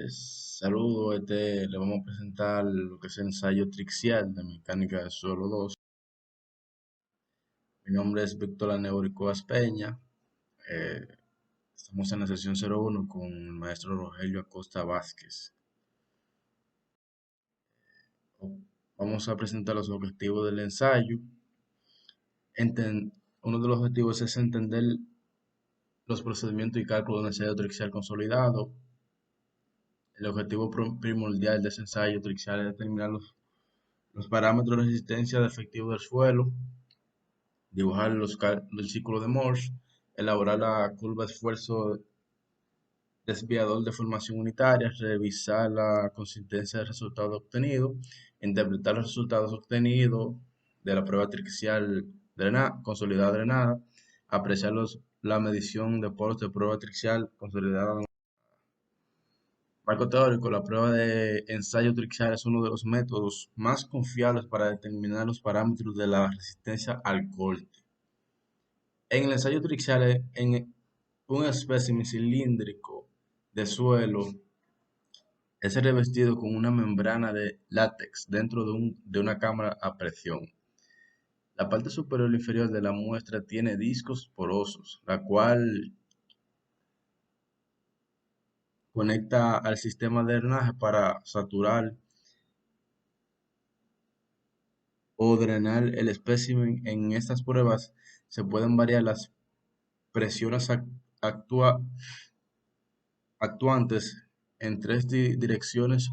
Saludos, le vamos a presentar lo que es el ensayo trixial de mecánica de suelo 2. Mi nombre es Víctor Aneurico Peña. eh, Estamos en la sesión 01 con el maestro Rogelio Acosta Vázquez. Vamos a presentar los objetivos del ensayo. Uno de los objetivos es entender los procedimientos y cálculos del ensayo trixial consolidado. El objetivo primordial de ese ensayo trixial es determinar los parámetros de resistencia de efectivo del suelo, dibujar el ciclo de Morse, elaborar la curva de esfuerzo desviador de formación unitaria, revisar la consistencia del resultado obtenido, interpretar los resultados obtenidos de la prueba trixial consolidada drenada, apreciar la medición de poros de prueba trixial consolidada. Marco teórico: la prueba de ensayo trixial es uno de los métodos más confiables para determinar los parámetros de la resistencia al corte. En el ensayo trixial, en un espécimen cilíndrico de suelo es revestido con una membrana de látex dentro de una cámara a presión. La parte superior e inferior de la muestra tiene discos porosos, la cual conecta al sistema de drenaje para saturar o drenar el espécimen. En estas pruebas se pueden variar las presiones actuantes en tres direcciones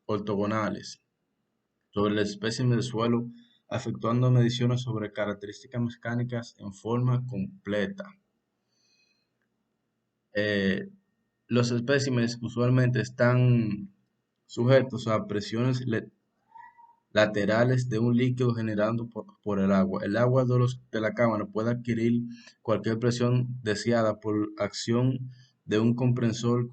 ortogonales sobre el espécimen de suelo, efectuando mediciones sobre características mecánicas en forma completa. Los espécimenes usualmente están sujetos a presiones laterales de un líquido generado por el agua. El agua de la cámara puede adquirir cualquier presión deseada por acción de un compresor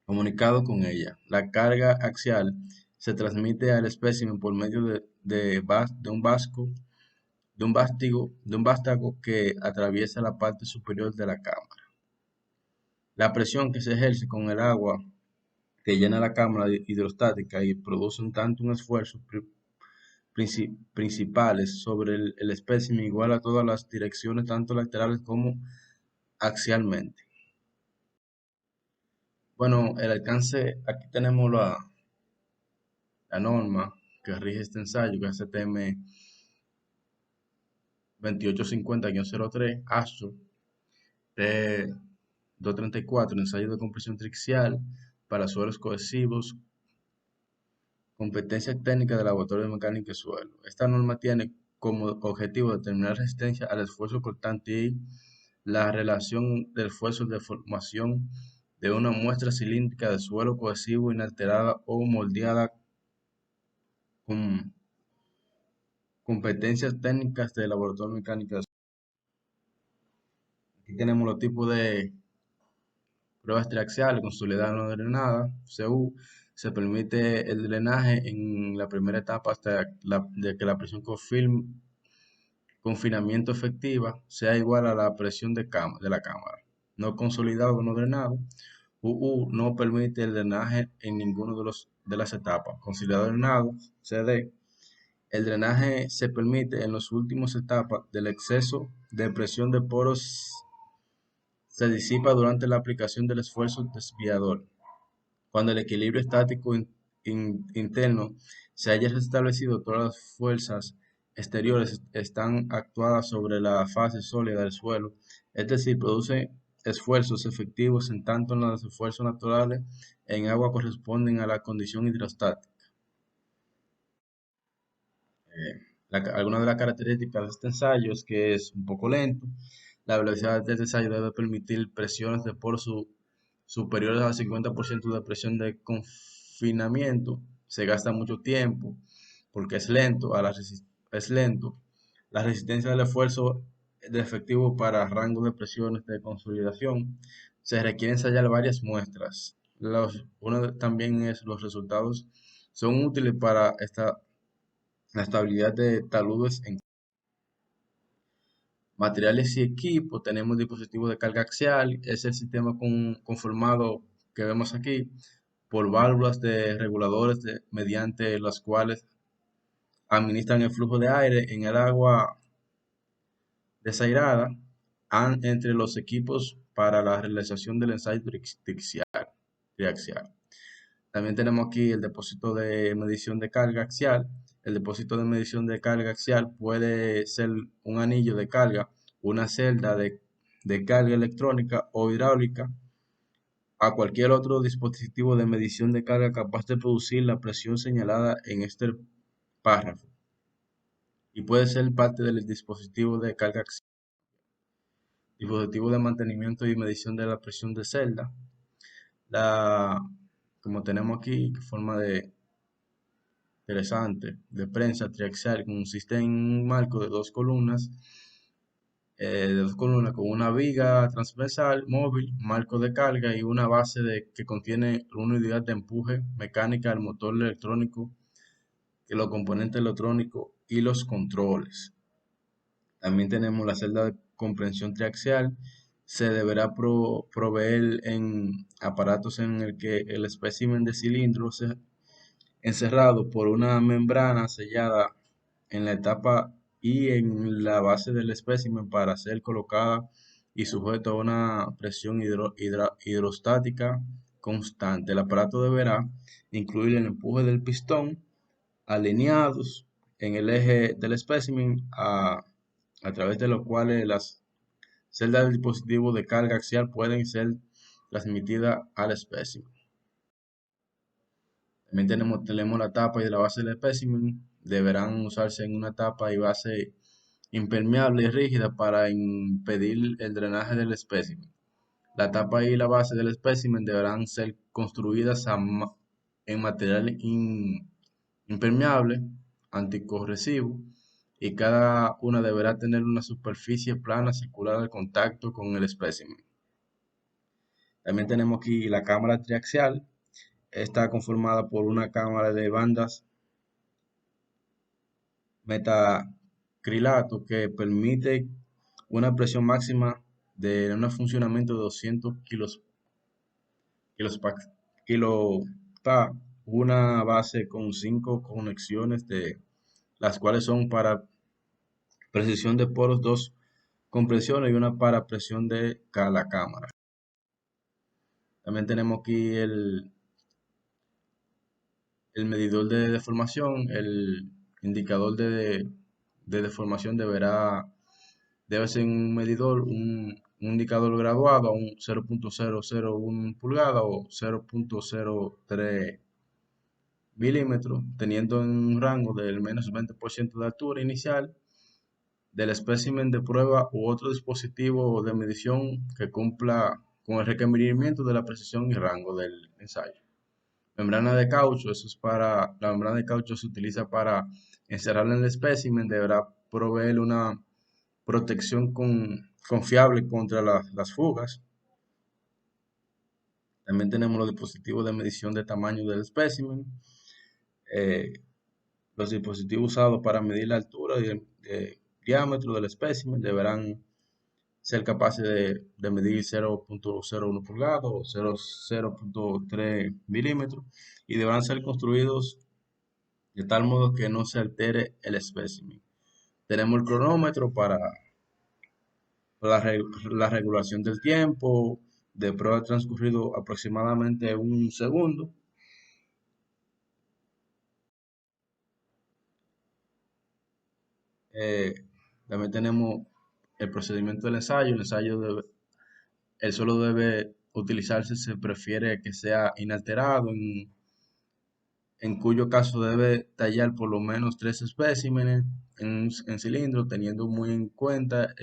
comunicado con ella. La carga axial se transmite al espécimen por medio de un vástago que atraviesa la parte superior de la cámara. La presión que se ejerce con el agua que llena la cámara hidrostática y produce un esfuerzo principales sobre el espécimen igual a todas las direcciones, tanto laterales como axialmente. Bueno, el alcance, aquí tenemos la norma que rige este ensayo, que es CTM 2850-03, ASTRO, de 234, ensayo de compresión trixial para suelos cohesivos, competencia técnica del laboratorio de mecánica de suelo. Esta norma tiene como objetivo determinar resistencia al esfuerzo cortante y la relación del esfuerzo de formación de una muestra cilíndrica de suelo cohesivo inalterada o moldeada con competencias técnicas del laboratorio de mecánica de suelo. Aquí tenemos los tipos de pruebas triaxiales: consolidada no drenada, CU. Se permite el drenaje en la primera etapa hasta de que la presión confinamiento efectiva sea igual a la presión de la cámara. No consolidado no drenado. UU no permite el drenaje en ninguno de las etapas. Consolidado drenado, CD. El drenaje se permite en las últimas etapas del exceso de presión de poros se disipa durante la aplicación del esfuerzo desviador. Cuando el equilibrio estático interno se haya restablecido, todas las fuerzas exteriores están actuadas sobre la fase sólida del suelo, es decir, produce esfuerzos efectivos en tanto los esfuerzos naturales en agua corresponden a la condición hidrostática. Algunas de las características de este ensayo es que es un poco lento. La velocidad de este ensayo debe permitir presiones de poros superiores al 50% de presión de confinamiento. Se gasta mucho tiempo porque es lento. Es lento. La resistencia del esfuerzo de efectivo para rango de presiones de consolidación. Se requiere ensayar varias muestras. También es los resultados son útiles para la estabilidad de taludes en materiales y equipos. Tenemos dispositivos de carga axial, es el sistema conformado que vemos aquí por válvulas de reguladores mediante las cuales administran el flujo de aire en el agua desairada entre los equipos para la realización del ensayo triaxial. También tenemos aquí el depósito de medición de carga axial. El depósito de medición de carga axial puede ser un anillo de carga, una celda de carga electrónica o hidráulica, a cualquier otro dispositivo de medición de carga capaz de producir la presión señalada en este párrafo, y puede ser parte del dispositivo de carga axial, dispositivo de mantenimiento y medición de la presión de celda, la, como tenemos aquí, forma de interesante de prensa triaxial que consiste en un marco de dos columnas con una viga transversal móvil, marco de carga y una base que contiene una unidad de empuje mecánica al motor electrónico, y los componentes electrónicos y los controles. También tenemos la celda de comprensión triaxial. Se deberá proveer en aparatos en el que el espécimen de cilindro se encerrado por una membrana sellada en la etapa y en la base del espécimen para ser colocada y sujeto a una presión hidrostática constante. El aparato deberá incluir el empuje del pistón alineados en el eje del espécimen a través de los cuales las celdas del dispositivo de carga axial pueden ser transmitidas al espécimen. También tenemos la tapa y la base del espécimen. Deberán usarse en una tapa y base impermeable y rígida para impedir el drenaje del espécimen. La tapa y la base del espécimen deberán ser construidas en material impermeable, anticorrosivo, y cada una deberá tener una superficie plana circular al contacto con el espécimen. También tenemos aquí la cámara triaxial. Está conformada por una cámara de bandas metacrilato que permite una presión máxima de un funcionamiento de 200 kilopascal, una base con 5 conexiones, de las cuales son para precisión de poros, 2 compresiones y una para presión de la cámara. También tenemos aquí el medidor de deformación. El indicador de deformación debe ser un medidor, un indicador graduado a un 0.001 pulgada o 0.03 milímetros, teniendo un rango del menos 20% de altura inicial del espécimen de prueba u otro dispositivo de medición que cumpla con el requerimiento de la precisión y rango del ensayo. Membrana de caucho, la membrana de caucho se utiliza para encerrar en el espécimen. Deberá proveer una protección confiable contra las fugas. También tenemos los dispositivos de medición de tamaño del espécimen. Los dispositivos usados para medir la altura y el diámetro del espécimen deberán ser capaces de medir 0.01 pulgadas o 0.3 milímetros, y deberán ser construidos de tal modo que no se altere el espécimen. Tenemos el cronómetro para la regulación del tiempo de prueba transcurrido aproximadamente un segundo. También tenemos el procedimiento del ensayo. El suelo debe utilizarse, se prefiere que sea inalterado, en cuyo caso debe tallar por lo menos 3 especímenes en cilindro, teniendo muy en cuenta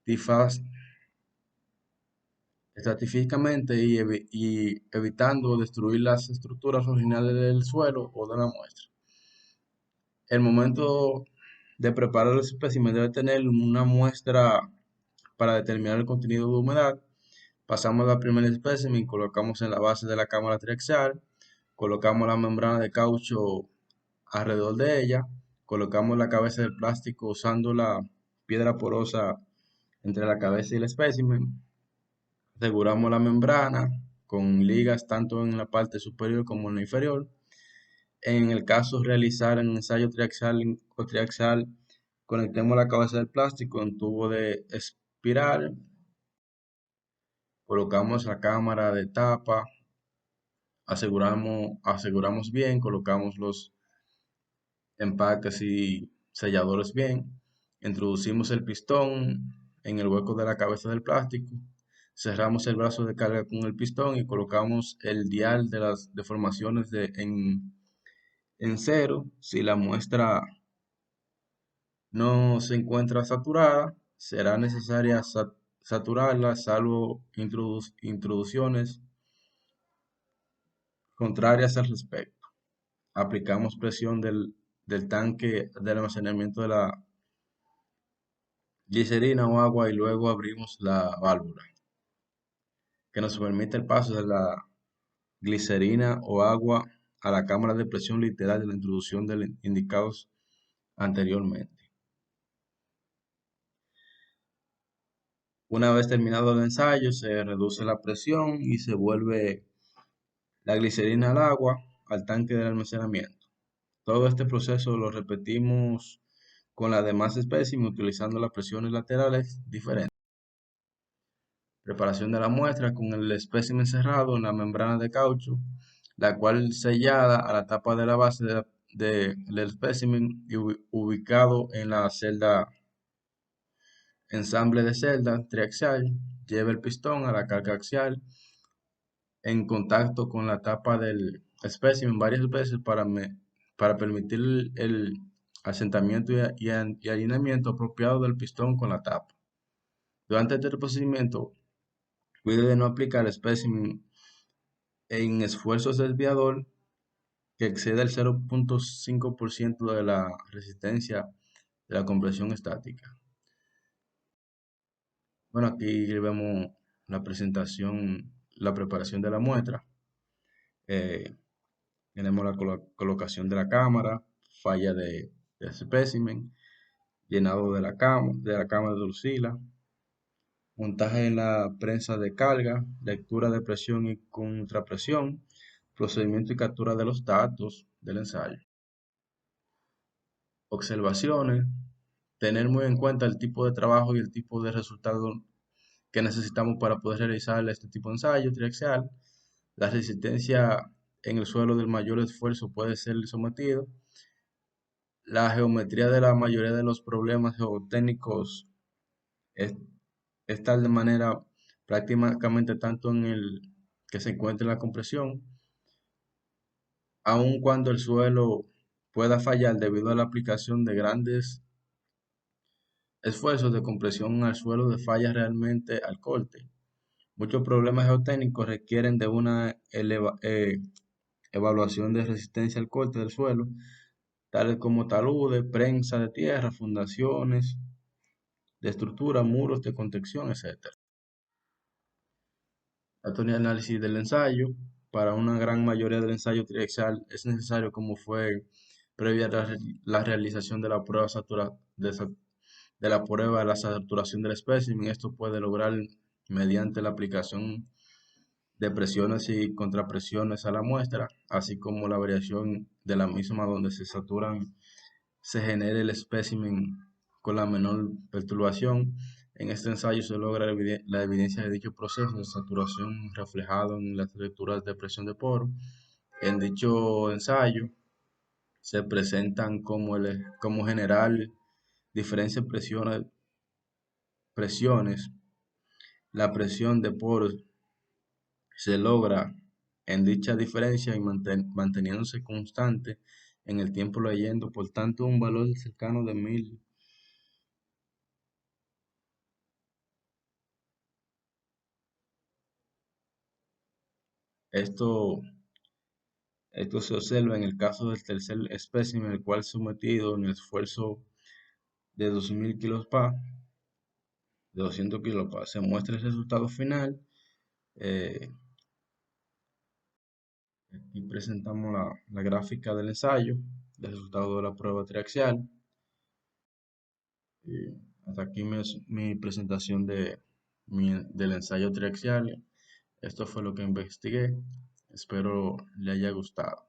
estratifícicamente y evitando destruir las estructuras originales del suelo o de la muestra. El momento de preparar el espécimen debe tener una muestra para determinar el contenido de humedad. Pasamos la primera espécimen, colocamos en la base de la cámara triaxial, colocamos la membrana de caucho alrededor de ella, colocamos la cabeza del plástico usando la piedra porosa entre la cabeza y el espécimen, aseguramos la membrana, con ligas tanto en la parte superior como en la inferior. En el caso de realizar un ensayo triaxial o triaxial, conectemos la cabeza del plástico en tubo de espiral, colocamos la cámara de tapa, aseguramos bien, colocamos los empaques y selladores bien, introducimos el pistón en el hueco de la cabeza del plástico, cerramos el brazo de carga con el pistón y colocamos el dial de las deformaciones en cero. Si la muestra no se encuentra saturada, será necesaria saturarla, salvo introducciones contrarias al respecto. Aplicamos presión del tanque de almacenamiento de la glicerina o agua y luego abrimos la válvula, que nos permite el paso de la glicerina o agua a la cámara de presión literal de la introducción de indicados anteriormente. Una vez terminado el ensayo, se reduce la presión y se vuelve la glicerina al agua al tanque de almacenamiento. Todo este proceso lo repetimos con las demás espécimes utilizando las presiones laterales diferentes. Preparación de la muestra con el espécimen cerrado en la membrana de caucho, la cual sellada a la tapa de la base del espécimen y ubicado en la celda ensamble de celda triaxial, lleva el pistón a la carga axial en contacto con la tapa del espécimen varias veces para permitir el asentamiento y alineamiento apropiado del pistón con la tapa. Durante este procedimiento, cuide de no aplicar el espécimen en esfuerzos desviador que exceda el 0,5% de la resistencia de la compresión estática. Bueno, aquí vemos la presentación, la preparación de la muestra. Eh, Tenemos la colocación de la cámara, falla del espécimen, llenado de la cámara de Drusila, montaje en la prensa de carga, lectura de presión y contrapresión, procedimiento y captura de los datos del ensayo. Observaciones, tener muy en cuenta el tipo de trabajo y el tipo de resultado que necesitamos para poder realizar este tipo de ensayo triaxial. La resistencia en el suelo del mayor esfuerzo puede ser sometido. La geometría de la mayoría de los problemas geotécnicos es, es tal de manera prácticamente tanto en el que se encuentra en la compresión, aun cuando el suelo pueda fallar debido a la aplicación de grandes esfuerzos de compresión al suelo de falla realmente al corte. Muchos problemas geotécnicos requieren de una evaluación de resistencia al corte del suelo, tales como taludes, prensa de tierra, fundaciones de estructura, muros de contención, etc. Datos de análisis del ensayo. Para una gran mayoría del ensayo triaxial es necesario, como fue previa a la realización de la prueba de la prueba de la saturación del espécimen. Esto puede lograr mediante la aplicación de presiones y contrapresiones a la muestra, así como la variación de la misma donde se genere el espécimen con la menor perturbación. En este ensayo se logra la evidencia de dicho proceso de saturación reflejado en las lecturas de presión de poro. En dicho ensayo se presentan como general diferentes presiones. La presión de poros se logra en dicha diferencia y manteniéndose constante en el tiempo leyendo, por tanto, un valor cercano de 1000. Esto, esto se observa en el caso del tercer espécimen, el cual sometido en el esfuerzo de 2000 kPa, de 200 kPa, se muestra el resultado final. Eh, Aquí presentamos la gráfica del ensayo, del resultado de la prueba triaxial. Y hasta aquí mi presentación del ensayo triaxial. Esto fue lo que investigué. Espero le haya gustado.